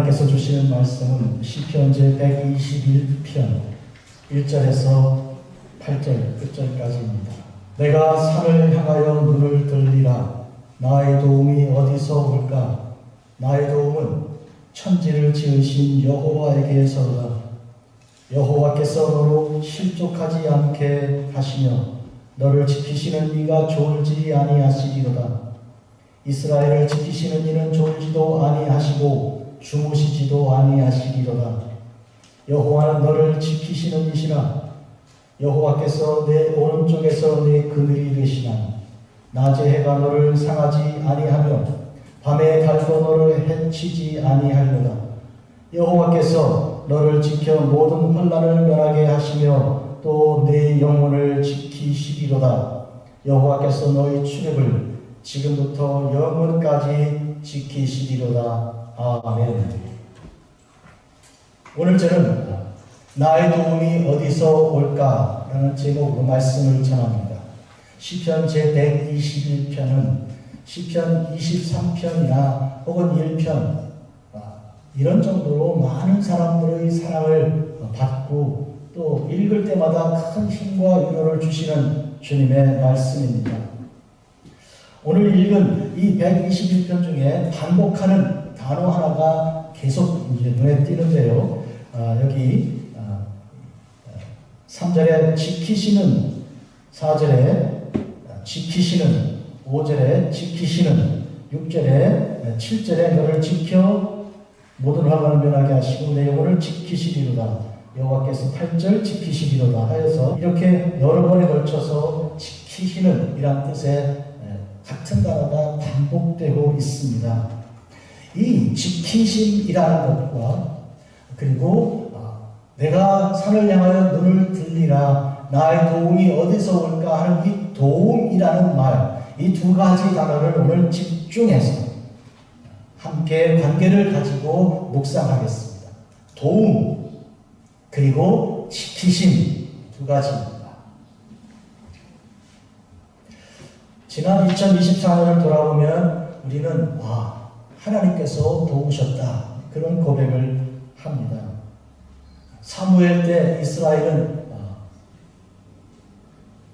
하나님께서 주시는 말씀은 시편 제121편 1절에서 8절 끝절까지입니다. 내가 산을 향하여 눈을 들리라. 나의 도움이 어디서 올까? 나의 도움은 천지를 지으신 여호와에게서로다. 여호와께서 너로 실족하지 않게 하시며 너를 지키시는 이가 졸지 아니하시리로다. 이스라엘을 지키시는 이는 졸지도 아니하시고 주무시지도 아니하시리로다. 여호와는 너를 지키시는 이시라. 여호와께서 내 오른쪽에서 내 그늘이 되시나. 낮에 해가 너를 상하지 아니하며 밤에 달도 너를 해치지 아니하리로다. 여호와께서 너를 지켜 모든 환난을 면하게 하시며 또 내 영혼을 지키시리로다. 여호와께서 너의 출입을 지금부터 영원까지 지키시리로다. 아멘. 오늘 저는 나의 도움이 어디서 올까? 라는 제목으로 말씀을 전합니다. 시편 제121편은 시편 23편이나 혹은 1편 이런 정도로 많은 사람들의 사랑을 받고 또 읽을 때마다 큰 힘과 위로를 주시는 주님의 말씀입니다. 오늘 읽은 이 121편 중에 반복하는 단어 하나가 계속 이제 눈에 띄는데요. 여기 3절에 지키시는, 4절에 지키시는, 5절에 지키시는, 6절에 7절에 너를 지켜 모든 환난을 면하게 하시고 내 영혼을 지키시리로다. 여호와께서 8절 지키시리로다 하여서 이렇게 여러 번에 걸쳐서 지키시는 이란 뜻의 같은 단어가 반복되고 있습니다. 이 지키심이라는 것과 그리고 내가 산을 향하여 눈을 들리라. 나의 도움이 어디서 올까 하는 이 도움이라는 말, 이 두 가지 단어를 오늘 집중해서 함께 관계를 가지고 묵상하겠습니다. 도움 그리고 지키심 두 가지입니다. 지난 2024년을 돌아보면 우리는 하나님께서 도우셨다 그런 고백을 합니다. 사무엘 때 이스라엘은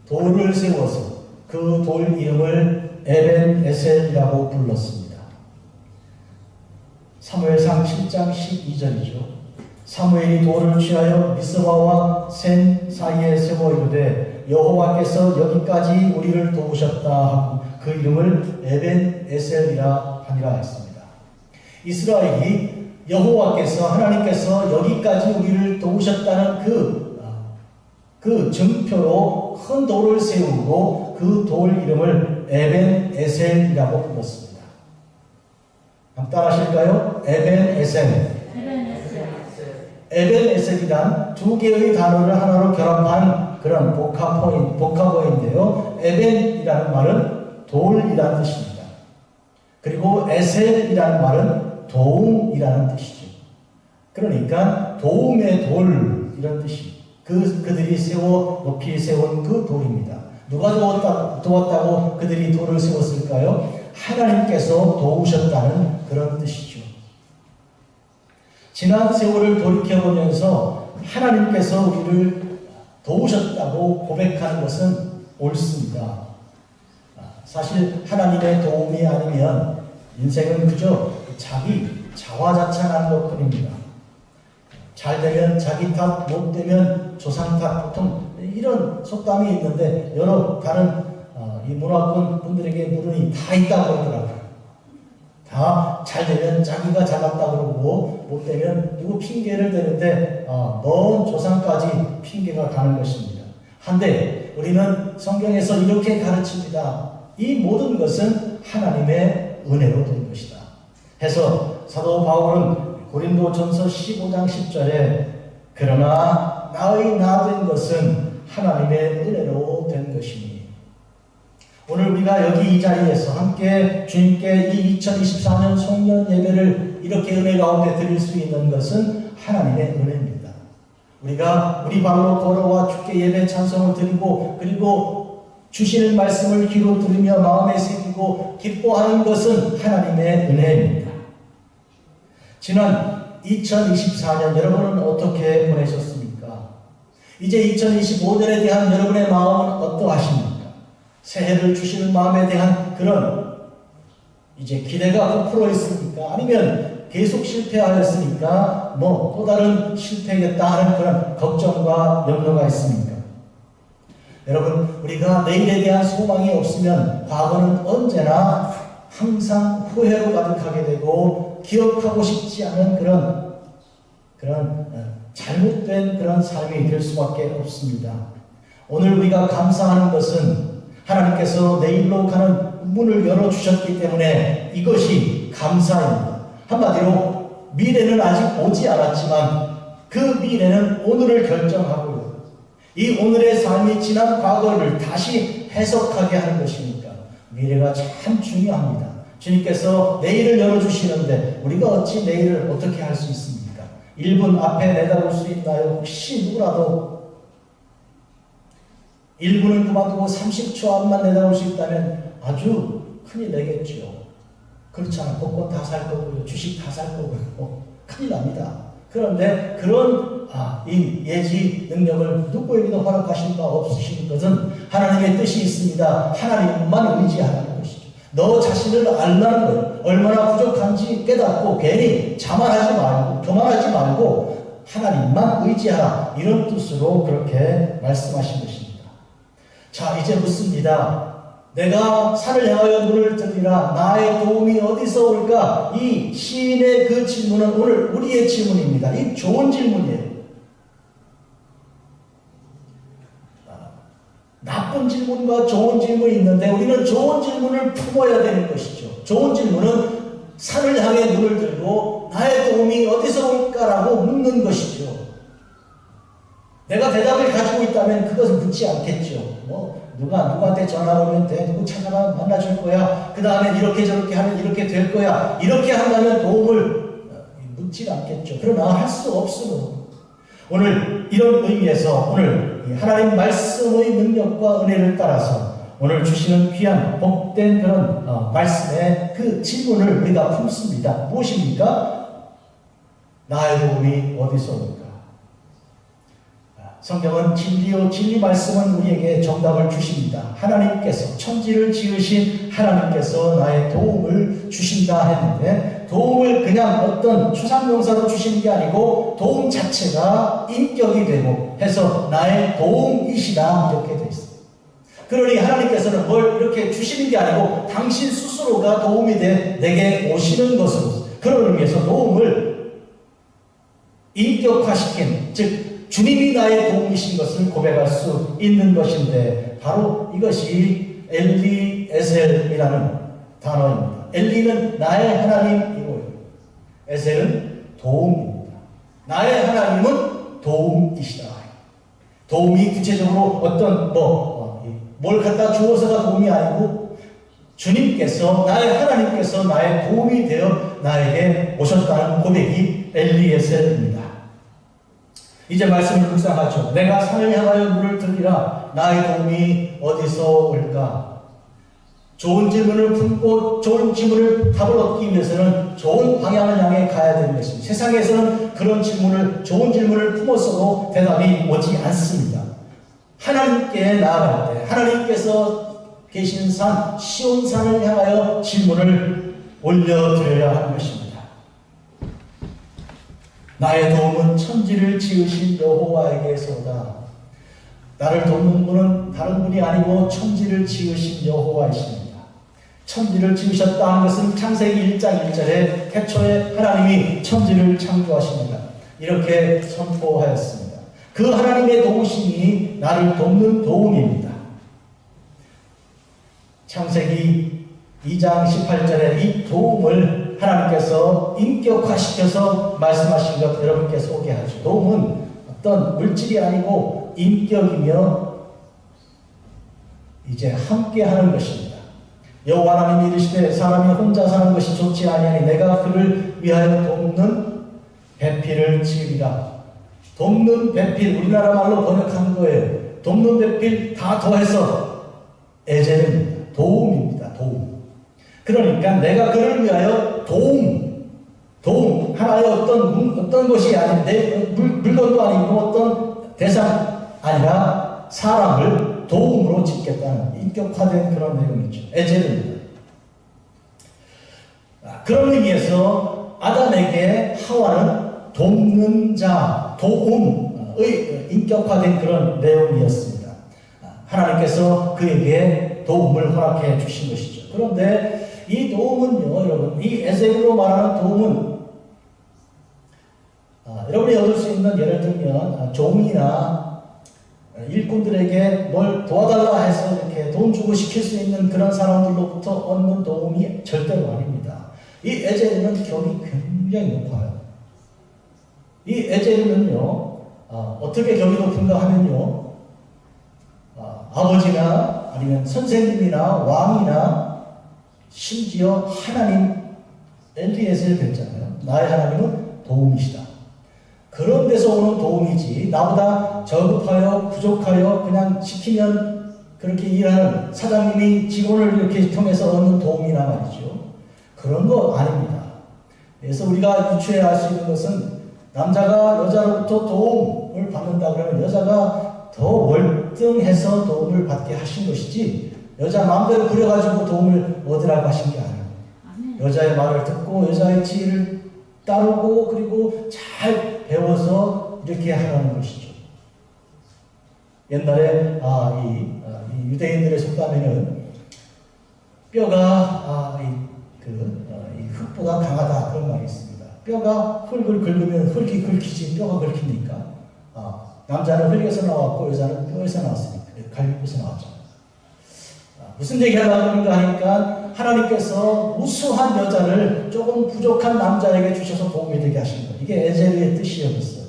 돌을 세워서 그 돌 이름을 에벤에셀이라고 불렀습니다. 사무엘상 7장 12절이죠. 사무엘이 돌을 취하여 미스바와 센 사이에 세워 이르되 여호와께서 여기까지 우리를 도우셨다 하고 그 이름을 에벤에셀이라 하니라 했습니다. 이스라엘이 여호와께서 하나님께서 여기까지 우리를 도우셨다는 그 증표로 큰 돌을 세우고 그 돌 이름을 에벤에셀이라고 불렀습니다. 한번 따라하실까요? 에벤에셀. 에벤에셀이란 두 개의 단어를 하나로 결합한 그런 복합어인데요. 에벤이라는 말은 돌이라는 뜻입니다. 그리고 에셀이라는 말은 도움이라는 뜻이죠. 그러니까 도움의 돌 이런 뜻이 그들이 높이 세운 그 돌입니다. 누가 도왔다고 그들이 돌을 세웠을까요? 하나님께서 도우셨다는 그런 뜻이죠. 지난 세월을 돌이켜보면서 하나님께서 우리를 도우셨다고 고백하는 것은 옳습니다. 사실 하나님의 도움이 아니면 인생은 그저 자기 자화자찬하는 것뿐입니다. 잘 되면 자기 탓, 못 되면 조상 탓, 보통 이런 속담이 있는데 여러 다른 이 문화권 분들에게 물으니 다 있다고 그러더라고요. 다 잘 되면 자기가 잘났다 그러고 못 되면 누구 핑계를 대는데 먼 조상까지 핑계가 가는 것입니다. 한데 우리는 성경에서 이렇게 가르칩니다. 이 모든 것은 하나님의 은혜로 된 것이다. 해서 사도 바울은 고린도전서 15장 10절에 그러나 나의 나 된 것은 하나님의 은혜로 된 것이니. 오늘 우리가 여기 이 자리에서 함께 주님께 이 2024년 송년 예배를 이렇게 은혜 가운데 드릴 수 있는 것은 하나님의 은혜입니다. 우리가 우리 발로 걸어와 주께 예배 찬송을 드리고 그리고 주시는 말씀을 귀로 들으며 마음에 새기고 기뻐하는 것은 하나님의 은혜입니다. 지난 2024년 여러분은 어떻게 보내셨습니까? 이제 2025년에 대한 여러분의 마음은 어떠하십니까? 새해를 주시는 마음에 대한 그런 이제 기대가 부풀어 있습니까? 아니면 계속 실패하였으니까 뭐 또 다른 실패겠다 하는 그런 걱정과 염려가 있습니까? 여러분, 우리가 내일에 대한 소망이 없으면 과거는 언제나 항상 후회로 가득하게 되고 기억하고 싶지 않은 그런 잘못된 그런 삶이 될 수밖에 없습니다. 오늘 우리가 감사하는 것은 하나님께서 내일로 가는 문을 열어주셨기 때문에 이것이 감사입니다. 한마디로 미래는 아직 오지 않았지만 그 미래는 오늘을 결정하고요. 이 오늘의 삶이 지난 과거를 다시 해석하게 하는 것이니까 미래가 참 중요합니다. 주님께서 내일을 열어주시는데 우리가 어찌 내일을 어떻게 할 수 있습니까? 1분 앞에 내다볼 수 있나요? 혹시 누구라도 1분은 그만두고 30초 앞만 내다볼 수 있다면 아주 큰일 내겠죠. 그렇잖아요. 복권 다 살 거고요. 주식 다 살 거고요. 큰일 납니다. 그런데 그런 이 예지 능력을 누구에게도 허락하신 바 없으신 것은 하나님의 뜻이 있습니다. 하나님만 의지하라는 것이죠. 너 자신을 알라는 것, 얼마나 부족한지 깨닫고 괜히 자만하지 말고 교만하지 말고 하나님만 의지하라, 이런 뜻으로 그렇게 말씀하신 것입니다. 자, 이제 묻습니다. 내가 산을 향하여 눈을 들리라, 나의 도움이 어디서 올까? 이 시인의 그 질문은 오늘 우리의 질문입니다. 이 좋은 질문이에요. 나쁜 질문과 좋은 질문이 있는데 우리는 좋은 질문을 품어야 되는 것이죠. 좋은 질문은 산을 향해 눈을 들고 나의 도움이 어디서 올까라고 묻는 것이죠. 내가 대답을 가지고 있다면 그것을 묻지 않겠죠. 누구한테 전화 오면 돼, 누구 찾아가 만나줄 거야, 그 다음에 이렇게 저렇게 하면 이렇게 될 거야, 이렇게 한다면 도움을 묻지 않겠죠. 그러나 할 수 없으므로 오늘 이런 의미에서 오늘 하나님 말씀의 능력과 은혜를 따라서 오늘 주시는 귀한 복된 그런 말씀의 그 질문을 우리가 품습니다. 무엇입니까? 나의 도움이 어디서 올까? 성경은 진리요 진리 말씀은 우리에게 정답을 주십니다. 하나님께서, 천지를 지으신 하나님께서 나의 도움을 주신다 했는데, 도움을 그냥 어떤 추상명사로 주시는 게 아니고 도움 자체가 인격이 되고 해서 나의 도움이시다 이렇게 되어 있습니다. 그러니 하나님께서는 뭘 이렇게 주시는 게 아니고 당신 스스로가 도움이 돼 내게 오시는 것으로, 그런 의미에서 도움을 인격화시킨, 즉 주님이 나의 도움이신 것을 고백할 수 있는 것인데, 바로 이것이 엘리에셀이라는 단어입니다. 엘리는 나의 하나님이고요, 에셀은 도움입니다. 나의 하나님은 도움이시다. 도움이 구체적으로 어떤 뭘 갖다 주어서가 도움이 아니고 주님께서, 나의 하나님께서 나의 도움이 되어 나에게 오셨다는 고백이 엘리에셀입니다. 이제 말씀을 묵상하죠. 내가 산을 향하여 눈을 들리라, 나의 도움이 어디서 올까? 좋은 질문을 품고 좋은 질문을 답을 얻기 위해서는 좋은 방향을 향해 가야 되는 것입니다. 세상에서는 그런 질문을, 좋은 질문을 품었어도 대답이 오지 않습니다. 하나님께 나아갈 때 하나님께서 계신 산, 시온산을 향하여 질문을 올려드려야 하는 것입니다. 나의 도움은 천지를 지으신 여호와에게서다. 나를 돕는 분은 다른 분이 아니고 천지를 지으신 여호와이십니다. 천지를 지으셨다 하는 것은 창세기 1장 1절에 태초에 하나님이 천지를 창조하십니다. 이렇게 선포하였습니다. 그 하나님의 도우심이 나를 돕는 도움입니다. 창세기 2장 18절에 이 도움을 하나님께서 인격화시켜서 말씀하신 것 여러분께 소개하죠. 도움은 어떤 물질이 아니고 인격이며 이제 함께 하는 것입니다. 여호와 하나님이 이르시되 사람이 혼자 사는 것이 좋지 아니하니 내가 그를 위하여 돕는 배필을 지으리라. 돕는 배필, 우리나라 말로 번역한 거예요. 돕는 배필 다 더해서 에젤입니다. 도움입니다. 도움. 그러니까 내가 그를 위하여 도움, 하나의 어떤 것이 아닌데, 물건도 아니고 어떤 대상 아니라 사람을 도움으로 짓겠다는 인격화된 그런 내용이죠. 에젤입니다. 그런 의미에서 아담에게 하와는 돕는 자, 도움의 인격화된 그런 내용이었습니다. 하나님께서 그에게 도움을 허락해 주신 것이죠. 그런데 이 도움은요, 여러분, 이 에셀로 말하는 도움은 여러분이 얻을 수 있는, 예를 들면 종이나 일꾼들에게 뭘 도와달라 해서 이렇게 돈 주고 시킬 수 있는 그런 사람들로부터 얻는 도움이 절대로 아닙니다. 이 에젤은 격이 굉장히 높아요. 이 에젤은요, 어떻게 격이 높은가 하면요, 아버지나 아니면 선생님이나 왕이나 심지어 하나님, 엘리에셀 됐잖아요. 나의 하나님은 도움이시다. 그런 데서 오는 도움이지, 나보다 저급하여 부족하여 그냥 시키면 그렇게 일하는 사장님이 직원을 이렇게 통해서 얻는 도움이나 말이죠. 그런 거 아닙니다. 그래서 우리가 유추해야 할 수 있는 것은, 남자가 여자로부터 도움을 받는다 그러면 여자가 더 월등해서 도움을 받게 하신 것이지, 여자 마음대로 부려가지고 도움을 얻으라고 하신 게 아니에요. 여자의 말을 듣고 여자의 지혜를 따르고 그리고 잘 배워서 이렇게 하라는 것이죠. 옛날에 이 유대인들의 속담에는 뼈가 이 흙보다 강하다 그런 말이 있습니다. 뼈가 흙을 긁으면 흙이 긁히지 뼈가 긁힙니까? 남자는 흙에서 나왔고 여자는 뼈에서 나왔으니까, 갈비뼈에서 나왔잖아요. 무슨 얘기하려고 하는가 하니까, 하나님께서 우수한 여자를 조금 부족한 남자에게 주셔서 도움이 되게 하신 거예요. 이게 에젤의 뜻이었어요.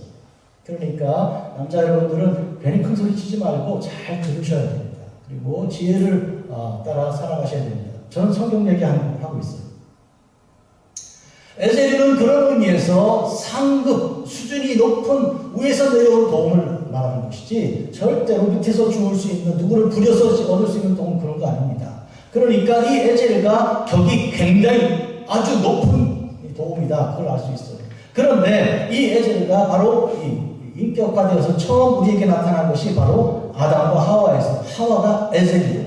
그러니까 남자 여러분들은 괜히 큰 소리 치지 말고 잘 들으셔야 됩니다. 그리고 지혜를 따라 살아가셔야 됩니다. 저는 성경 얘기하고 있어요. 에젤은 그런 의미에서 상급, 수준이 높은 위에서 내려온 도움을 말하는 것이지, 절대로 밑에서 주울 수 있는, 누구를 부려서 얻을 수 있는 도움, 그런 거 아닙니다. 그러니까 이 에젤과 격이 굉장히 아주 높은 도움이다. 그걸 알 수 있어요. 그런데 이 에젤과 바로 인격화되어서 처음 우리에게 나타난 것이 바로 아담과 하와에서, 하와가 에젤이요,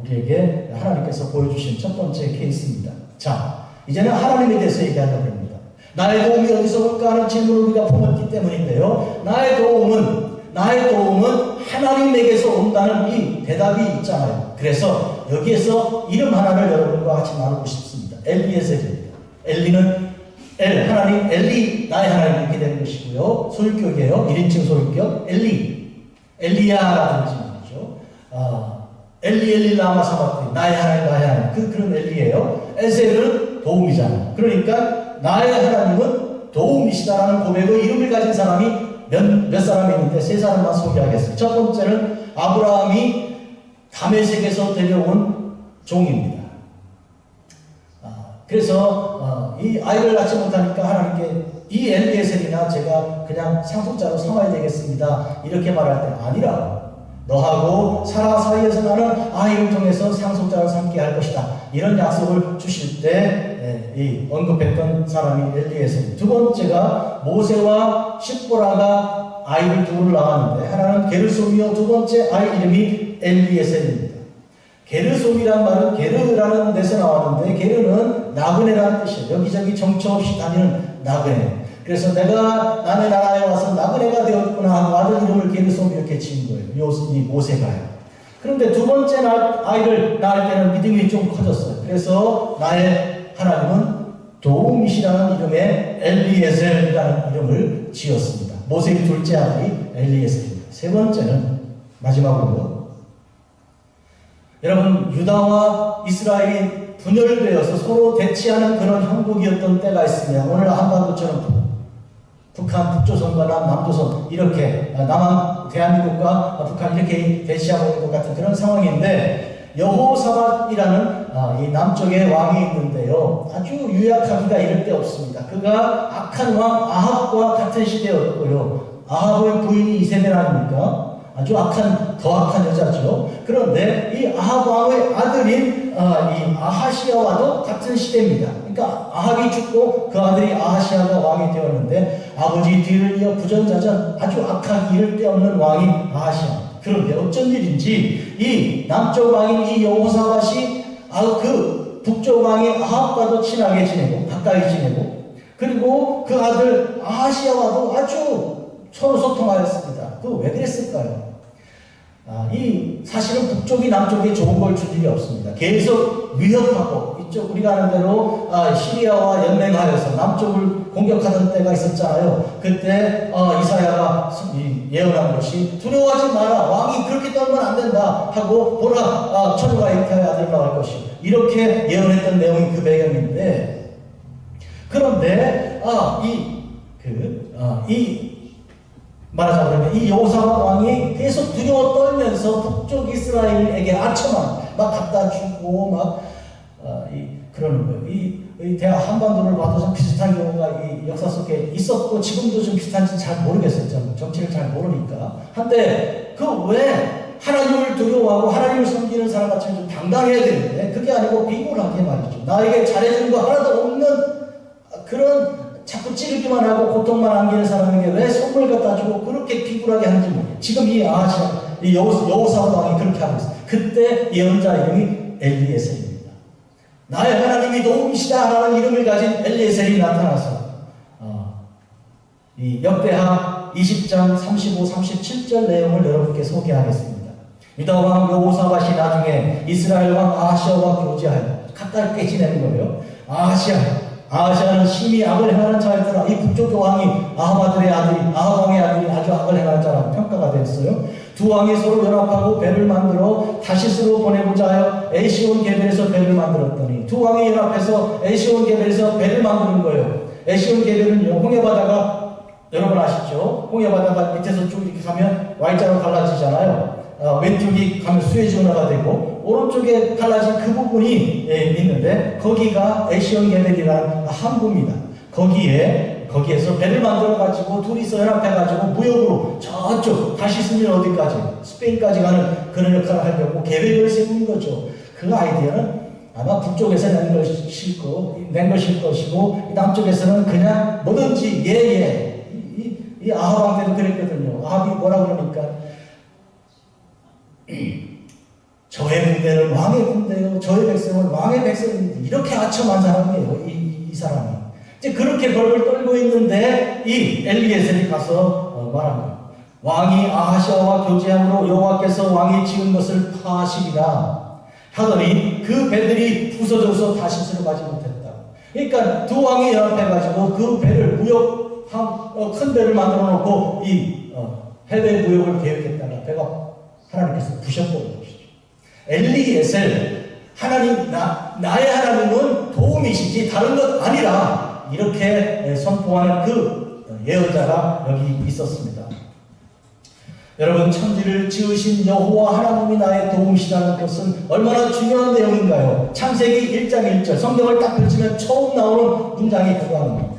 우리에게 하나님께서 보여주신 첫 번째 케이스입니다. 자, 이제는 하나님에 대해서 얘기하려고 합니다. 나의 도움이 어디서 올까 하는 질문을 우리가 품었기 때문인데요. 나의 도움은 하나님에게서 온다는 이 대답이 있잖아요. 그래서 여기에서 이름 하나를 여러분과 같이 나누고 싶습니다. 엘리에셀입니다. 엘리는 하나님, 엘리, 나의 하나님 이렇게 되는 것이고요. 소유격이에요. 1인칭 소유격. 엘리야라든지 말이죠. 엘리 라마 사바티, 나의 하나님, 나의 하나님. 그런 엘리예요. 에셀은 도움이잖아요. 그러니까 나의 하나님은 도움이시다라는 고백의 이름을 가진 사람이 몇 사람이 있는데 세 사람만 소개하겠습니다. 첫 번째는 아브라함이 다메섹에서 데려온 종입니다. 그래서 이 아이를 낳지 못하니까 하나님께 이 엘리에셀이나 제가 그냥 상속자로 삼아야 되겠습니다, 이렇게 말할 때 아니라, 너하고 사라 사이에서 나는 아이를 통해서 상속자를 삼게 할 것이다, 이런 약속을 주실 때 이 언급했던 사람이 엘리에셀. 두 번째가 모세와 십보라가 아이를 둘을 낳았는데, 하나는 게르솜이요, 두 번째 아이 이름이 엘리에셀입니다. 게르솜이란 말은 게르라는 데서 나왔는데, 게르는 나그네라는 뜻이에요. 여기저기 정처 없이 다니는 나그네. 그래서 내가 남의 나라에 와서 나그네가 되었구나 하고 아들 이름을 게르솜 이렇게 지은 거예요. 이 모세가요. 그런데 두 번째 아이를 낳을 때는 믿음이 좀 커졌어요. 그래서 나의 하나님은 도움이시라는 이름의 엘리에셀이라는 이름을 지었습니다. 모세의 둘째 아들이 엘리에셀입니다. 세 번째는 마지막으로, 여러분, 유다와 이스라엘이 분열되어서 서로 대치하는 그런 형국이었던 때가 있으며, 오늘 한반도처럼 북한, 북조선과 남조선 이렇게, 남한 대한민국과 북한 이렇게 대치하고 있는 것 같은 그런 상황인데, 여호사밧이라는 이 남쪽에 왕이 있는데요, 아주 유약하기가 이를 데 없습니다. 그가 악한 왕 아합과 같은 시대였고요. 아합의 부인이 이세벨 아닙니까? 아주 더 악한 여자죠. 그런데 이 아합 왕의 아들인 이 아하시아와도 같은 시대입니다. 그러니까 아합이 죽고 그 아들이 아하시아가 왕이 되었는데 아버지 뒤를 이어 부전자전 아주 악한 일을 떼없는 왕인 아하시아. 그런데 어쩐 일인지 이 남쪽 왕인 이 여호사밧이 그 북쪽 왕인 아합과도 친하게 지내고 가까이 지내고 그리고 그 아들 아하시아와도 아주 서로 소통하였습니다. 왜 그랬을까요? 사실은 북쪽이 남쪽에 좋은 걸 줄 일이 없습니다. 계속 위협하고 이쪽 우리가 아는 대로 시리아와 연맹하여서 남쪽을 공격하던 때가 있었잖아요. 그때 이사야가 예언한 것이 두려워하지 마라. 왕이 그렇게 떨면 안 된다 하고 보라 천우가 잉태의 아들 나올 것이 이렇게 예언했던 내용이 그 배경인데 그런데 말하자면 이 여호사밧 왕이 계속 두려워 떨면서 북쪽 이스라엘에게 아첨만 막 갖다 주고 그러는 거예요. 이 대화 한반도를 봐도 좀 비슷한 경우가 이 역사 속에 있었고 지금도 좀 비슷한지 잘 모르겠어요. 정치를 잘 모르니까. 한데 왜 하나님을 두려워하고 하나님을 섬기는 사람같이 좀 당당해야 되는데 그게 아니고 비굴하게 말이죠. 나에게 잘해주는 거 하나도 없는 그런 자꾸 찌르기만 하고 고통만 안기는 사람에게 왜 선물 갖다 주고 그렇게 비굴하게 하는지 모르겠어요. 지금 이 여호사밧 왕이 그렇게 하고 있어요. 그때 예언자 이름이 엘리에셀입니다. 나의 하나님이 도움이시다 라는 이름을 가진 엘리에셀이 나타나서 이 역대하 20장 35, 37절 내용을 여러분께 소개하겠습니다. 유다 왕 여호사밧이 나중에 이스라엘 왕 아하시아와 교제하여 가깝게 지내는 거예요. 아하시아는 심히 악을 행하는 자였더라. 이 북쪽 왕이 아합 왕의 아들이 아주 악을 행하는 자라고 평가가 됐어요. 두 왕이 서로 연합하고 배를 만들어 다시스로 보내고자 하여 에시온 게벨에서 배를 만들었더니 두 왕이 연합해서 에시온 게벨에서 배를 만드는 거예요. 에시온 게벨은 홍해바다가 여러분 아시죠? 홍해바다가 밑에서 쭉 이렇게 가면 Y자로 갈라지잖아요. 왼쪽이 가면 수에즈 운하가 되고 오른쪽에 갈라진 그 부분이 있는데 거기가 에시온 게벨이라는 항구입니다. 거기에서 배를 만들어 가지고 둘이서 연합해 가지고 무역으로 저쪽 다시스는 어디까지 스페인까지 가는 그런 역할을 하려고 계획을 세운 거죠. 그 아이디어는 아마 북쪽에서 낸 것일 것이고 남쪽에서는 그냥 뭐든지 이 아합 왕 때도 그랬거든요. 아합이 뭐라 그러니까 저의 군대는 왕의 군대요, 저의 백성은 왕의 백성입니다. 이렇게 아첨한 사람이에요. 이 사람이. 이제 그렇게 벌벌 떨고 있는데 이 엘리에셀이 가서 말한 거예요. 왕이 아하시아와 교제함으로 여호와께서 왕이 지은 것을 파하시리라 하더니 그 배들이 부서져서 다시스로 가지 못했다. 그러니까 두 왕이 연합해가지고 그 배를 큰 배를 만들어 놓고 해외 무역을 계획했다가 배가 하나님께서 부셔버린 것이죠. 엘리에셀, 나의 하나님은 도움이시지 다른 것 아니라 이렇게 선포하는 그 예언자가 여기 있었습니다. 여러분, 천지를 지으신 여호와 하나님이 나의 도움이시라는 것은 얼마나 중요한 내용인가요? 창세기 1장 1절 성경을 딱 펼치면 처음 나오는 문장이 그거입니다.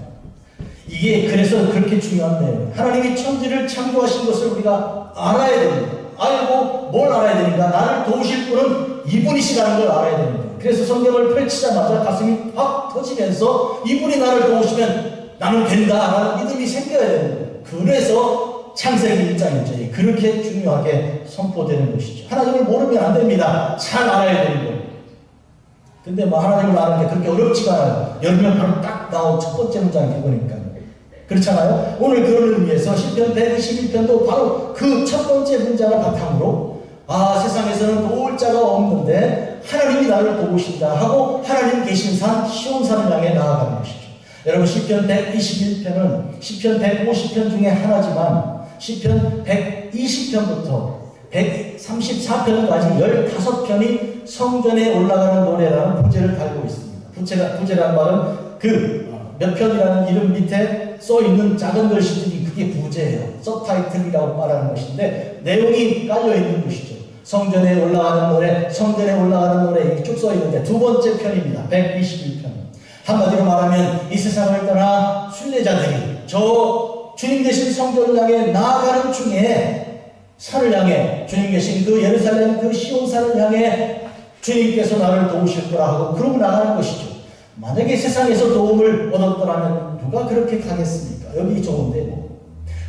이게 그래서 그렇게 중요한 내용이에요. 하나님이 천지를 창조하신 것을 우리가 알아야 됩니다. 알고 뭘 알아야 되니까 나를 도우실 분은 이분이시라는 걸 알아야 됩니다. 그래서 성경을 펼치자마자 가슴이 팍 터지면서 이분이 나를 도우시면 나는 된다라는 믿음이 생겨야 되는 거예요. 그래서 창세기 1장 1절이 그렇게 중요하게 선포되는 것이죠. 하나님을 모르면 안 됩니다. 잘 알아야 되는 거예요. 근데 하나님을 아는 게 그렇게 어렵지가 않아요. 열면 바로 딱 나온 첫 번째 문장이 그거니까. 그렇잖아요. 오늘 그런 의미에서 시편 121편도 바로 그 첫 번째 문장을 바탕으로 세상에서는 도울 자가 없는데 하나님이 나를 도우신다 하고 하나님 계신 산 시온산을 향해 나아가는 것이죠. 여러분, 시편 121편은 시편 150편 중에 하나지만 시편 120편부터 134편까지 15편이 성전에 올라가는 노래라는 부제를 달고 있습니다. 부제라는 말은 몇 편이라는 이름 밑에 써있는 작은 글씨들이 그게 부제예요. 서타이틀이라고 말하는 것인데 내용이 깔려있는 것이죠. 성전에 올라가는 노래 쭉 써있는데 두 번째 편입니다. 121편. 한마디로 말하면 이 세상을 떠나 순례자들이 저 주님 되신 성전을 향해 나아가는 중에 산을 향해 주님 계신 그 예루살렘 그 시온산을 향해 주님께서 나를 도우실 거라 하고 그러고 나가는 것이죠. 만약에 세상에서 도움을 얻었더라면 누가 그렇게 가겠습니까? 여기 좋은데 뭐.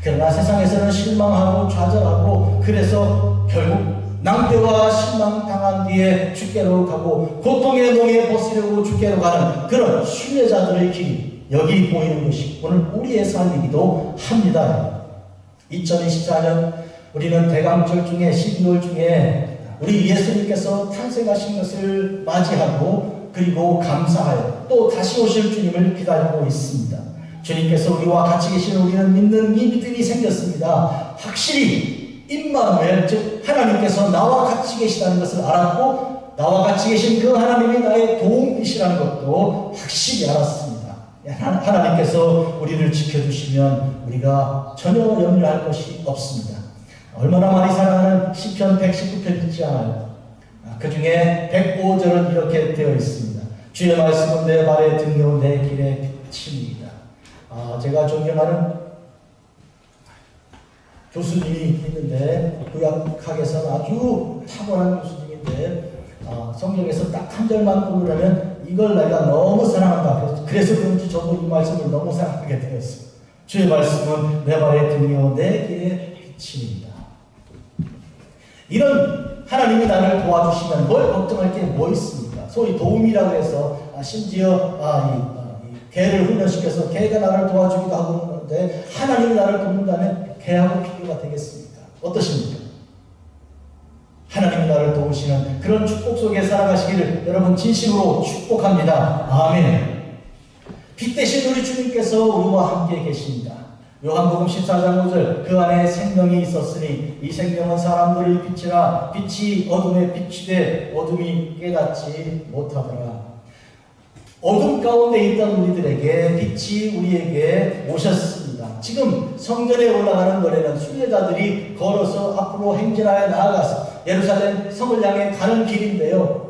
그러나 세상에서는 실망하고 좌절하고 그래서 결국 낭패와 실망 당한 뒤에 주께로 가고 고통의 몽에 벗으려고 주께로 가는 그런 순례자들의 길이 여기 보이는 것이 오늘 우리의 삶이기도 합니다. 2024년 우리는 대강절 중에 12월 중에 우리 예수님께서 탄생하신 것을 맞이하고 그리고 감사하여 또 다시 오실 주님을 기다리고 있습니다. 주님께서 우리와 같이 계신 우리는 믿는 이 믿음이 생겼습니다. 확실히 임마누엘 즉 하나님께서 나와 같이 계시다는 것을 알았고 나와 같이 계신 그 하나님이 나의 도움이시라는 것도 확실히 알았습니다. 하나님께서 우리를 지켜주시면 우리가 전혀 염려할 것이 없습니다. 얼마나 많이 사랑하는 시편 119편 있지 않아요? 그 중에 105절은 이렇게 되어 있습니다. 주의 말씀은 내 발에 등이요 내 길에 빛입니다. 제가 존경하는 교수님이 있는데 구약학에서는 아주 탁월한 교수님인데 성경에서 딱 한 절만 보면 이걸 내가 너무 사랑한다. 그래서 그런지 저도 이 말씀을 너무 사랑하게 되었어요. 주의 말씀은 내 발에 등이요 내 길에 빛입니다. 이런 하나님이 나를 도와주시면 뭘 걱정할 게 뭐 있습니까? 소위 도움이라고 해서 심지어 개를 훈련시켜서 개가 나를 도와주기도 하고 그러는데 하나님이 나를 돕는다면 개하고 비교가 되겠습니까? 어떠십니까? 하나님이 나를 도우시는 그런 축복 속에 살아가시기를 여러분 진심으로 축복합니다. 아멘. 빛 대신 우리 주님께서 우리와 함께 계십니다. 요한복음 14장 5절 그 안에 생명이 있었으니 이 생명은 사람들의 빛이라 빛이 어둠에 비추되 어둠이 깨닫지 못하더라. 어둠 가운데 있던 우리들에게 빛이 우리에게 오셨습니다. 지금 성전에 올라가는 노래는 순례자들이 걸어서 앞으로 행진하여 나아가서 예루살렘 성을 향해 가는 길인데요.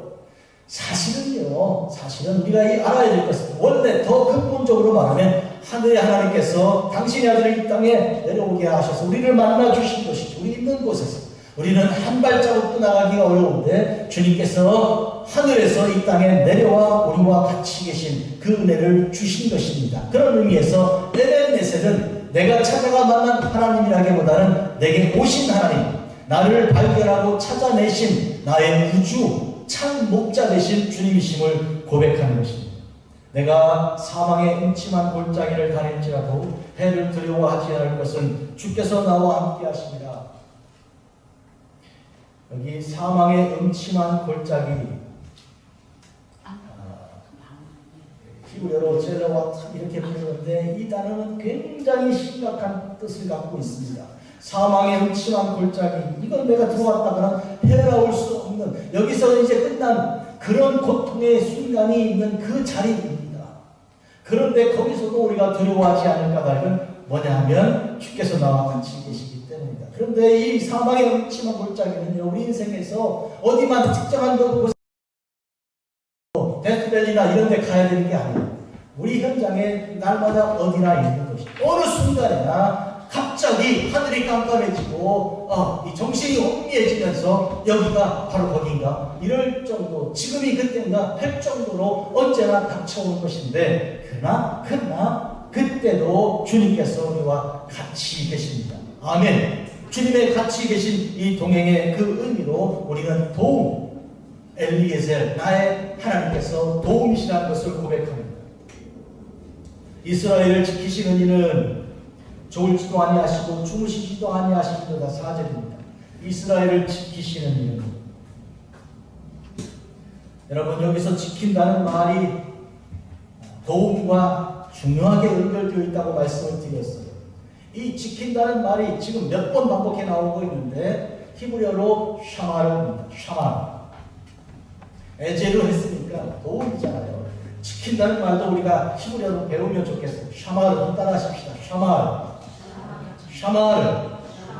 사실은 우리가 알아야 될 것은 원래 더 근본적으로 말하면 하늘의 하나님께서 당신의 아들을 이 땅에 내려오게 하셔서 우리를 만나 주신 것이죠. 우리 있는 곳에서 우리는 한 발자국도 나가기가 어려운데 주님께서 하늘에서 이 땅에 내려와 우리와 같이 계신 그 은혜를 주신 것입니다. 그런 의미에서 에벤네셀은 내가 찾아가 만난 하나님이라기보다는 내게 오신 하나님, 나를 발견하고 찾아내신 나의 구주 참 목자 되신 주님이심을 고백하는 것입니다. 내가 사망의 음침한 골짜기를 다닐지라도 해를 두려워하지 않을 것은 주께서 나와 함께 하십니다. 여기 사망의 음침한 골짜기, 히브리어로 젤라와 이렇게 부르는데 이 단어는 굉장히 심각한 뜻을 갖고 있습니다. 사망의 음침한 골짜기, 이건 내가 들어왔다가는 헤어나올 수 없는, 여기서 이제 끝난 그런 고통의 순간이 있는 그 자리입니다. 그런데 거기서도 우리가 두려워하지 않을 까닭은 뭐냐 하면 주께서 나와 같이 계시기 때문입니다. 그런데 이 사망의 음침한 골짜기는요, 우리 인생에서 어디만 특정한 곳, 데스밸리나 이런 데 가야 되는 게 아니에요. 우리 현장에 날마다 어디나 있는 것이 어느 순간이나 갑자기 하늘이 깜깜해지고 이 정신이 혼미해지면서 여기가 바로 거긴가 이럴 정도, 지금이 그때인가 할 정도로 언제나 닥쳐오는 것인데 그러나 그때도 주님께서 우리와 같이 계십니다. 아멘. 주님의 같이 계신 이 동행의 그 의미로 우리는 도움, 엘리에셀, 나의 하나님께서 도움이시라는 것을 고백합니다. 이스라엘을 지키시는 이는 졸지도 아니하시고 주무시지도 아니하시리로다. 4절입니다. 이스라엘을 지키시는 이는, 여러분 여기서 지킨다는 말이 도움과 중요하게 연결되어 있다고 말씀을 드렸어요. 이 지킨다는 말이 지금 몇 번 반복해 나오고 있는데 히브리어로 샤마르입니다. 샤마르. 에제로 했으니까 도움이잖아요. 지킨다는 말도 우리가 히브리어로 배우면 좋겠어요. 샤마르 따라하십시다.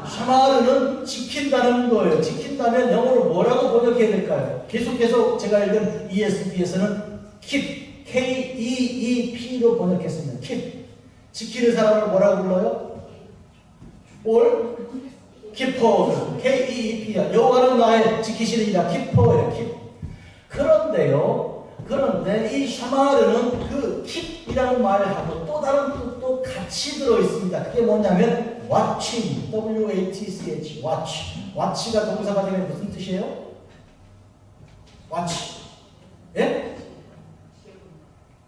샤마르는 지킨다는 거예요. 지킨다면 영어로 뭐라고 번역해야 될까요? 계속해서 제가 읽은 ESV에서는 keep, K-E-E-P로 번역했습니다. keep. 지키는 사람을 뭐라고 불러요? 키퍼, K-E-E-P, 여호와는 나의 지키시는 이라, 키퍼예요, 킵. 그런데 이 샤마르는 그 킵이라는 말하고 또 다른 뜻도 같이 들어있습니다. 그게 뭐냐면 watching, W-A-T-C-H, watch. watch가 동사가 되면 무슨 뜻이에요? watch. 예?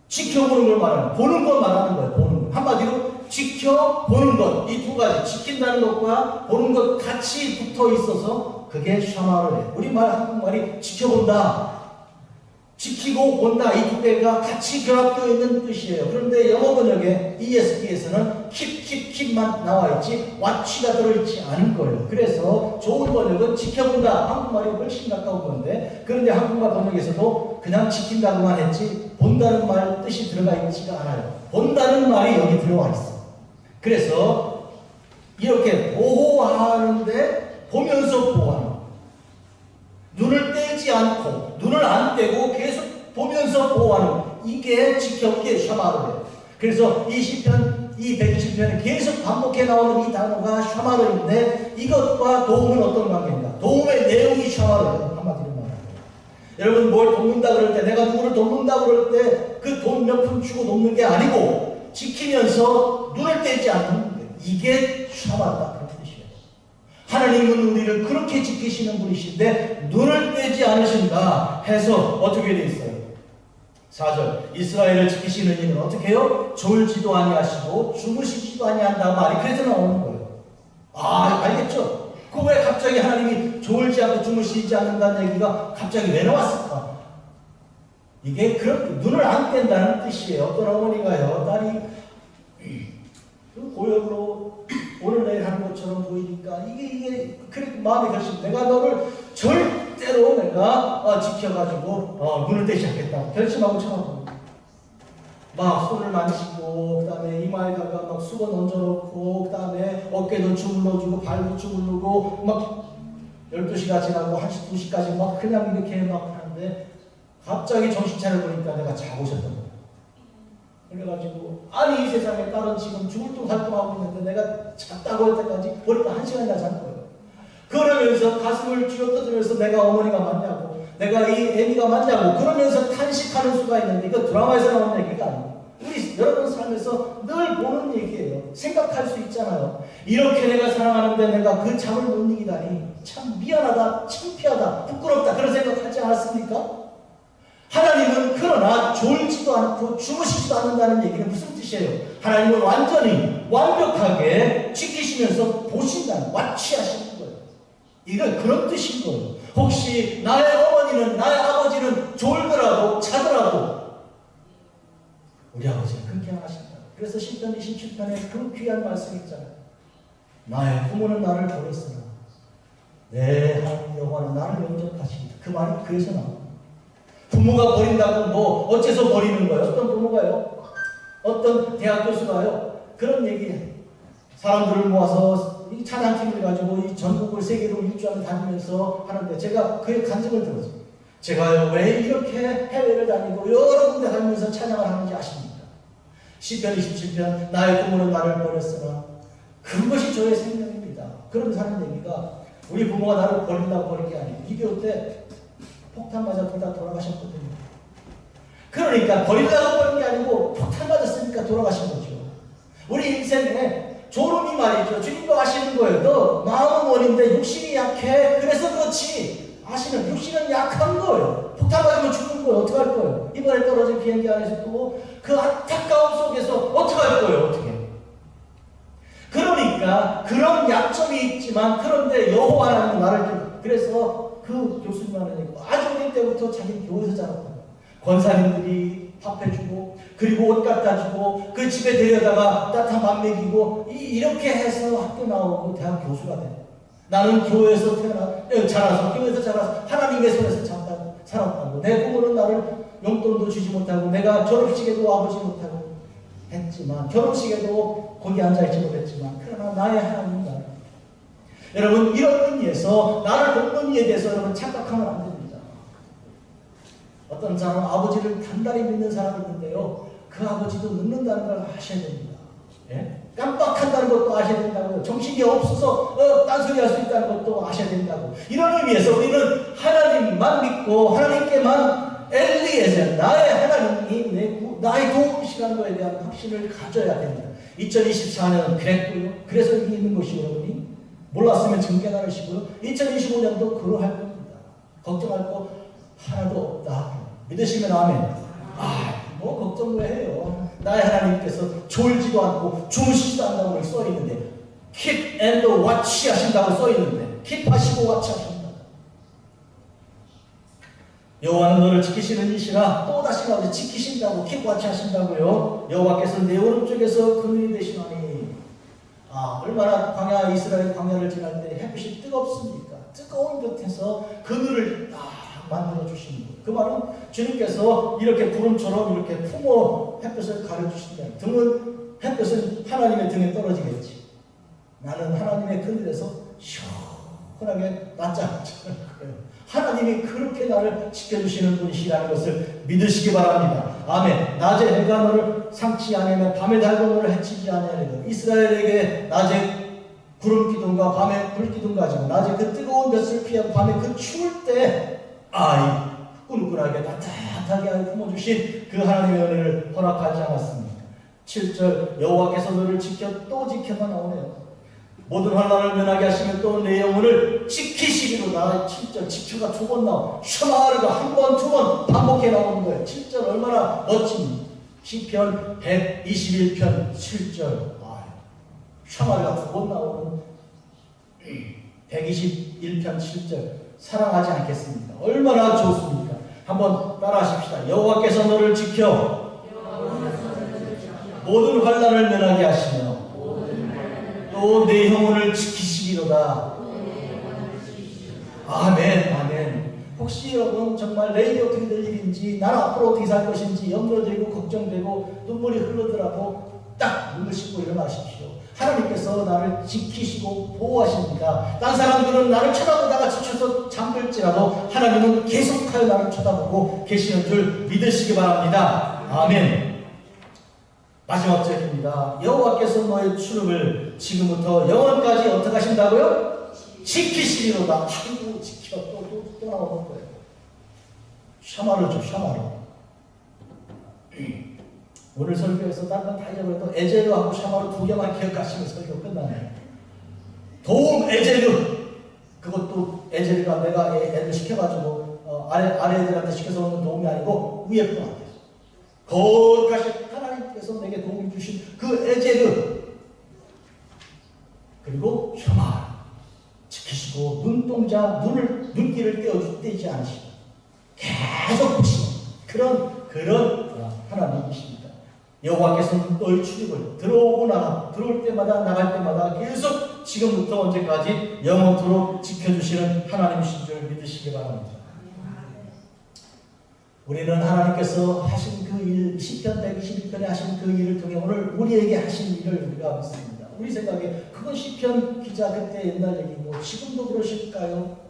지켜보는 걸 말하는, 보는 걸 말하는 거예요. 보는 거. 한마디로 지켜보는 것. 이 두 가지, 지킨다는 것과 보는 것 같이 붙어 있어서 그게 샤마르예요. 우리말 한국말이 지켜본다, 지키고 본다, 이 두 개가 같이 결합되어 있는 뜻이에요. 그런데 영어 번역에 ESV에서는 킵만 나와 있지 watch가 들어있지 않은 거예요. 그래서 좋은 번역은 지켜본다, 한국말이 훨씬 가까운 건데, 그런데 한국말 번역에서도 그냥 지킨다고만 했지 본다는 말 뜻이 들어가 있지가 않아요. 본다는 말이 여기 들어와 있어. 그래서 이렇게 보호하는데 보면서 보호하는, 눈을 떼지 않고 눈을 안 떼고 계속 보면서 보호하는, 이게 지켜보기에 샤마르예요. 그래서 이 시편, 이 120편에 계속 반복해 나오는 이 단어가 샤마르인데, 이것과 도움은 어떤 관계인가? 도움의 내용이 샤마르예요. 한마디로 말하면 여러분 뭘 돕는다 그럴 때, 내가 누구를 돕는다 그럴 때 그 돈 몇 푼 주고 돕는 게 아니고 지키면서 눈을 떼지 않는, 이게 샤마르다 그런 뜻이에요. 하나님은 우리를 그렇게 지키시는 분이신데 눈을 떼지 않으신다 해서 어떻게 돼 있어요? 4절, 이스라엘을 지키시는 이는 어떻게 해요? 졸지도 아니하시고 주무시지도 아니한다 말이 그래서 나오는 거예요. 아, 알겠죠? 그 왜 갑자기 하나님이 졸지 않고 주무시지 않는다는 얘기가 갑자기 왜 나왔을까? 이게 그런 눈을 안 뗀다는 뜻이에요. 어떤 어머니가요, 딸이 그 고역으로 오늘 내일 하는 것처럼 보이니까 이게 그렇게 마음이 결심, 내가 너를 절대로 내가 지켜가지고 눈을 떼지 않겠다 결심하고 쳐놓고 막 손을 만지고, 그 다음에 이마에다가 막 수건 얹어놓고, 그 다음에 어깨도 주물러주고 발도 주물르고, 막 12시가 지나고 1시, 2시까지 막 그냥 이렇게 막 하는데 갑자기 정신 차려보니까 내가 자고 있었던 거예요. 그래가지고 아니 이 세상에 딸은 지금 죽을 둥 살 둥 하고 있는데 내가 잤다고 할 때까지 보니까 1시간이나 잔 거예요. 그러면서 가슴을 쥐어뜯으면서 내가 어머니가 맞냐고, 내가 이 애미가 맞냐고 그러면서 탄식하는 수가 있는데, 이거 드라마에서 나오는 얘기가 아니에요. 우리 여러분 삶에서 늘 보는 얘기예요. 생각할 수 있잖아요. 이렇게 내가 사랑하는데 내가 그 잠을 못 이기다니 참 미안하다, 창피하다, 부끄럽다, 그런 생각하지 않았습니까? 하나님은 그러나 졸지도 않고 주무시지도 않는다는 얘기는 무슨 뜻이에요? 하나님은 완전히 완벽하게 지키시면서 보신다는, 와치하시는 거예요. 이건 그런 뜻인 거예요. 혹시 나의 어머니는, 나의 아버지는 졸더라도 자더라도 우리 아버지는 그렇게 하신다. 그래서 시편 27편에 그 귀한 말씀이 있잖아요. 나의 부모는 나를 버렸으나 내 하나님 여호와는 나를 영접하시리라. 그 말이 그래서 나옵니다. 부모가 버린다고 뭐 어째서 버리는 거예요? 어떤 부모가요? 어떤 대학 교수가요? 그런 얘기해요. 사람들을 모아서 이 찬양팀을 가지고 이 전국을 세계로 일주하며 다니면서 하는데, 제가 그의 간증을 들었어요. 제가요, 왜 이렇게 해외를 다니고 여러 군데 다니면서 찬양을 하는지 아십니까? 시편 27편, 나의 부모는 나를 버렸으나 그것이 저의 생명입니다. 그러면서 하는 얘기가, 우리 부모가 나를 버린다고 버린 게 아니고 2.25 때 폭탄 맞아 둘 다 돌아가셨거든요. 그러니까 버리려고 버린 게 아니고 폭탄 맞았으니까 돌아가신 거죠. 우리 인생에 졸음이 말이죠. 주님도 아시는 거예요. 너 마음은 원인데 육신이 약해. 그래서 그렇지. 아시는, 육신은 약한 거예요. 폭탄 맞으면 죽는 거예요. 어떻게 할 거예요? 이번에 떨어진 비행기 안에서 또 그 안타까움 속에서 어떻게 할 거예요? 어떻게? 그러니까 그런 약점이 있지만, 그런데 여호와는 나를, 그래서 그 교수님은 아주 어릴 때부터 자기 교회에서 자랐다. 권사님들이 밥 해주고, 그리고 옷 갖다 주고, 그 집에 데려다가 따뜻한 밥 먹이고, 이렇게 해서 학교 나오고 대학 교수가 돼. 나는 교회에서 자라서, 교회에서 자라서 하나님의 손에서 살았다고. 내 부모는 나를 용돈도 주지 못하고, 내가 졸업식에도 와보지 못하고 했지만, 결혼식에도 거기 앉아있지 못했지만, 그러나 나의 하나님 나를. 여러분, 이런 의미에서 나를 돕는 이에 대해서 여러분 착각하면 안 됩니다. 어떤 사람은 아버지를 단단히 믿는 사람이 있는데요, 그 아버지도 늙는다는 걸 아셔야 됩니다. 예? 깜빡한다는 것도 아셔야 된다고요. 정신이 없어서 딴소리 할 수 있다는 것도 아셔야 된다고. 이런 의미에서 우리는 하나님만 믿고 하나님께만 엘리에서 나의 하나님이 나의 도움이시라는 것에 대한 확신을 가져야 됩니다. 2024년은 그랬고요. 그래서 여기 있는 것이 여러분이 몰랐으면 지금 깨달으시고요. 2025년도 그러할 겁니다. 걱정할 거 하나도 없다. 믿으시면 아멘. 뭐 걱정 왜 해요? 나의 하나님께서 졸지도 않고 주무시지도 않다고 써 있는데 keep and watch 하신다고 써 있는데 keep 하시고 watch 하신다. 여호와는 너를 지키시는 이시라 또다시 나오지 지키신다고 keep watch 하신다고요. 여호와께서 내 오른쪽에서 그늘이 되시나니 얼마나 광야 이스라엘 광야를 지날 때 햇빛이 뜨겁습니까? 뜨거운 곁에서 그늘을 딱 만들어 주시는 거예요. 그 말은 주님께서 이렇게 구름처럼 이렇게 품어 햇볕을 가려주신다. 등은 햇볕은 하나님의 등에 떨어지겠지. 나는 하나님의 그늘에서 시원하게 낮잠을 자는 거예요. 하나님이 그렇게 나를 지켜주시는 분이시라는 것을 믿으시기 바랍니다. 아멘. 낮에 해가 너를 상치 아니하며 밤에 달도 너를 해치지 아니하리라. 이스라엘에게 낮에 구름 기둥과 밤에 불 기둥 가지고 낮에 그 뜨거운 볕을 피하고 밤에 그 추울 때 후끈후끈하게 따뜻하게 품어주신 그 하나님의 은혜를 허락하지 않았습니까? 7절 여호와께서 너를 지켜 또 지켜가 나오네요. 모든 환난을 면하게 하시면 또 내 영혼을 지키시기로다. 7절 지켜가 2번 나와. 샤마르가 한 번, 2번 반복해 나오는 거예요. 7절 얼마나 멋진 시편 121편 7절. 샤마르가 2번 나오는 121편 7절. 사랑하지 않겠습니까? 얼마나 좋습니까? 한번 따라 하십시다. 여호와께서 너를 지켜 모든 환난을 면하게 하시며 또 내 영혼을 지키시기로다. 아멘, 아멘. 혹시 여러분 정말 내일이 어떻게 될 일인지, 나는 앞으로 어떻게 살 것인지 염려되고 걱정되고 눈물이 흐르더라도 딱 눈을 씻고 일어나십시오. 하나님께서 나를 지키시고 보호하십니다. 딴 사람들은 나를 쳐다보다가 지쳐서 잠들지라도 하나님은 계속하여 나를 쳐다보고 계시는 줄 믿으시기 바랍니다. 아멘. 마지막 절입니다. 여호와께서 너의 출입을 지금부터 영원까지 어떻게 하신다고요? 지키시리로다. 아이고 지켜. 또 나오는 거예요. 샤마르죠. 샤마르. 오늘 설교에서 다른 건 다 잊어버려도 에제르하고 샤마르 2개만 기억하시면 설교 끝나네요. 도움 에제르. 그것도 에제르가 내가 애들 시켜가지고 아래 애들한테 시켜서 오는 도움이 아니고 위에 분한테 거룩하신 하나님께서 내게 도움을 주신 그 에제르. 그리고 샤마르 지키시고 눈동자 눈길을 떼지 않으시고 계속 보시는 그런 하나님이십니다. 여호와께서는 너의 출입을 들어올 때마다 나갈 때마다 계속 지금부터 언제까지 영원토록 지켜주시는 하나님이신 줄 믿으시기 바랍니다. 우리는 하나님께서 하신 그 일, 시편 121편에 하신 그 일을 통해 오늘 우리에게 하신 일을 우리가 믿습니다. 우리 생각에 그건 시편 기자 그때 옛날 얘기고 지금도 그러실까요?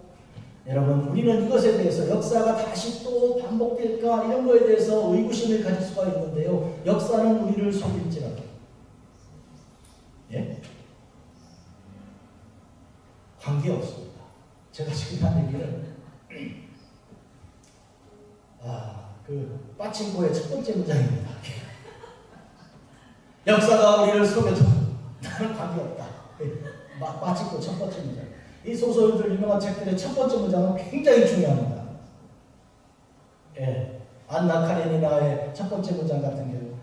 여러분, 우리는 이것에 대해서 역사가 다시 또 반복될까 이런 거에 대해서 의구심을 가질 수가 있는데요. 역사는 우리를 속일지라도. 예? 관계없습니다. 제가 지금 한 얘기는 그 빠친코의 첫 번째 문장입니다. 역사가 우리를 속여도 나는 관계없다. 빠친코 첫 번째 문장. 이 소설들 유명한 책들의 첫 번째 문장은 굉장히 중요합니다. 예, 안나 카레니나의 첫 번째 문장 같은 경우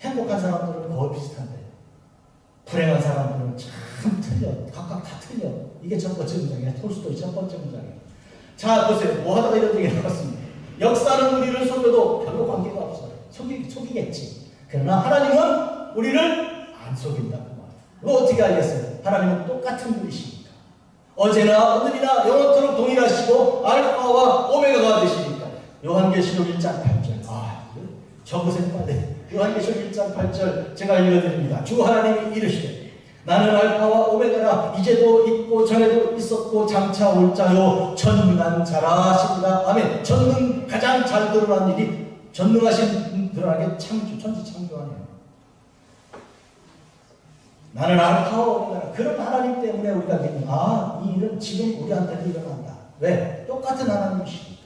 행복한 사람들은 거의 비슷한데 불행한 사람들은 참 틀려. 각각 다 틀려. 이게 첫 번째 문장이에요. 톨스토이 첫 번째 문장이에요. 자, 보세요. 뭐 하다가 이런 얘기가 나왔습니다. 역사는 우리를 속여도 별로 관계가 없어요. 속이겠지. 그러나 하나님은 우리를 안 속인다. 그거 어떻게 알겠어요? 하나님은 똑같은 분이시니까. 어제나 오늘이나 영원토록 동일하시고 알파와 오메가가 되시니까. 요한계시록 1장 8절. 적으세요 빨리. 요한계시록 1장 8절 제가 읽어드립니다. 주 하나님이 이르시되 나는 알파와 오메가라. 이제도 있고 전에도 있었고 장차 올 자요 전능한 자라 하십니다. 아멘. 전능 가장 잘 드러난 일이 전능하신 분들에게 천지 창조하네요. 나는 알파오메가 그런 하나님 때문에 우리가 믿는 이 일은 지금 우리한테도 일어난다. 왜? 똑같은 하나님이시니까.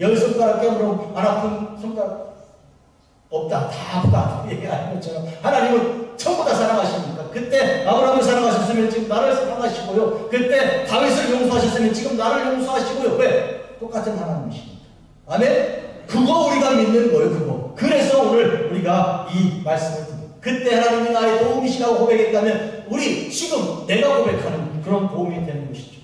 열 손가락 깨물어 안 아픈 손가락 없다. 다 아프다. 얘기하는 것처럼 하나님은 전부 다 사랑하십니까? 그때 아브라함을 사랑하셨으면 지금 나를 사랑하시고요. 그때 다윗을 용서하셨으면 지금 나를 용서하시고요. 왜? 똑같은 하나님이십니까? 아멘? 그거 우리가 믿는 거예요. 그거. 그래서 오늘 우리가 이 말씀을 듣고 그때 하나님이 나의 도움이시라고 고백했다면 우리 지금 내가 고백하는 그런 도움이 되는 것이죠.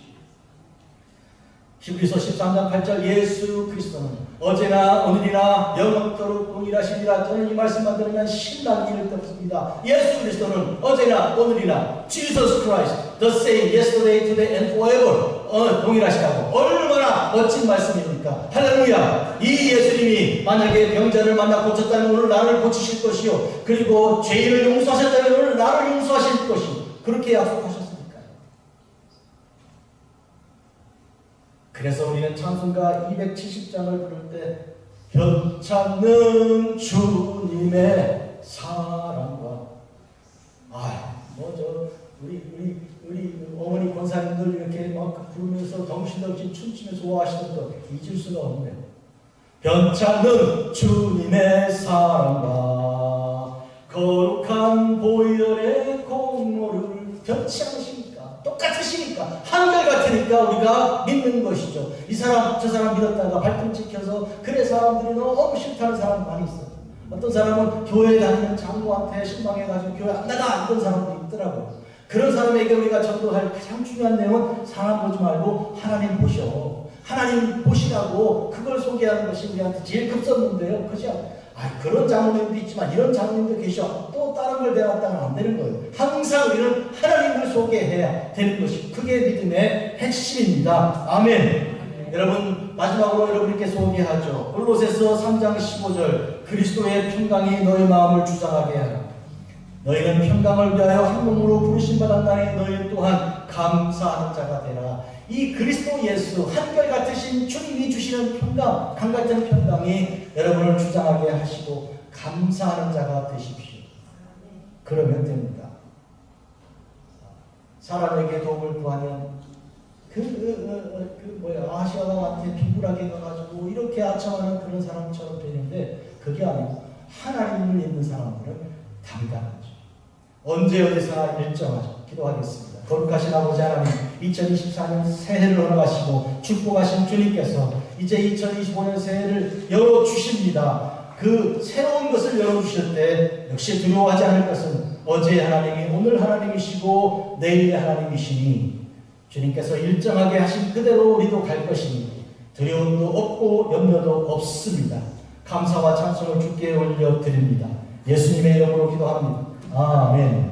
히브리서 13장 8절 예수 그리스도는 어제나 오늘이나 영원토록 동일하시니라. 저는 이 말씀만 들으면 신나는 일을 듣습니다. 예수 그리스도는 어제나 오늘이나 Jesus Christ the same yesterday, today and forever 동일하시다고. 얼마나 멋진 말씀입니까? 할렐루야. 이 예수님이 만약에 병자를 만나 고쳤다면 오늘 나를 고치실 것이요 그리고 죄인을 용서하셨다면 오늘 나를 용서하실 것이요 그렇게 약속하셨습니까? 그래서 우리는 찬송가 270장을 부를 때 변찮는 주님의 사랑과 우리 어머니 권사님들 이렇게 막 부르면서 덩실덩실 춤추며 좋아하시던 것 잊을 수가 없네요. 변찮는 주님의 사랑과 거룩한 보혈의 공로를 변치 않으시니까 똑같으시니까 한결같으니까 우리가 믿는 것이죠. 이 사람 저 사람 믿었다가 발등 찍혀서 그래 사람들이 너무 싫다는 사람 많이 있어요. 어떤 사람은 교회 다니는 장로한테 실망해가지고 교회 안 나가 이런 사람도 있더라고요. 그런 사람에게 우리가 전도할 가장 중요한 내용은 사람 보지 말고 하나님 보셔. 하나님 보시라고 그걸 소개하는 것이 우리한테 제일 급선무인데요. 그죠? 그런 장로님도 있지만 이런 장로님도 계셔. 또 다른 걸 대놨다면 안 되는 거예요. 항상 우리는 하나님을 소개해야 되는 것이 그게 믿음의 핵심입니다. 아멘. 여러분 마지막으로 여러분께 소개하죠. 골로새서 3장 15절 그리스도의 평강이 너희 마음을 주장하게 하라. 너희는 평강을 위하여 한 몸으로 부르심 받았나니 너희 또한 감사하는 자가 되라. 이 그리스도 예수 한결같으신 주님이 주시는 평강, 강같은 평강이 여러분을 주장하게 하시고 감사하는 자가 되십시오. 그러면 됩니다. 사람에게 도움을 구하면 아시아 왕한테 비굴하게 가가지고 이렇게 아첨하는 그런 사람처럼 되는데 그게 아니고 하나님을 믿는 사람들은 당당하죠. 언제 어디서나 일정하죠. 기도하겠습니다. 거룩하신 아버지 하나님 2024년 새해를 허락하시고 축복하신 주님께서 이제 2025년 새해를 열어주십니다. 그 새로운 것을 열어주실 때 역시 두려워하지 않을 것은 어제의 하나님이 오늘 하나님이시고 내일의 하나님이시니 주님께서 일정하게 하신 그대로 우리도 갈 것이니 두려움도 없고 염려도 없습니다. 감사와 찬송을 주께 올려드립니다. 예수님의 이름으로 기도합니다. 아멘.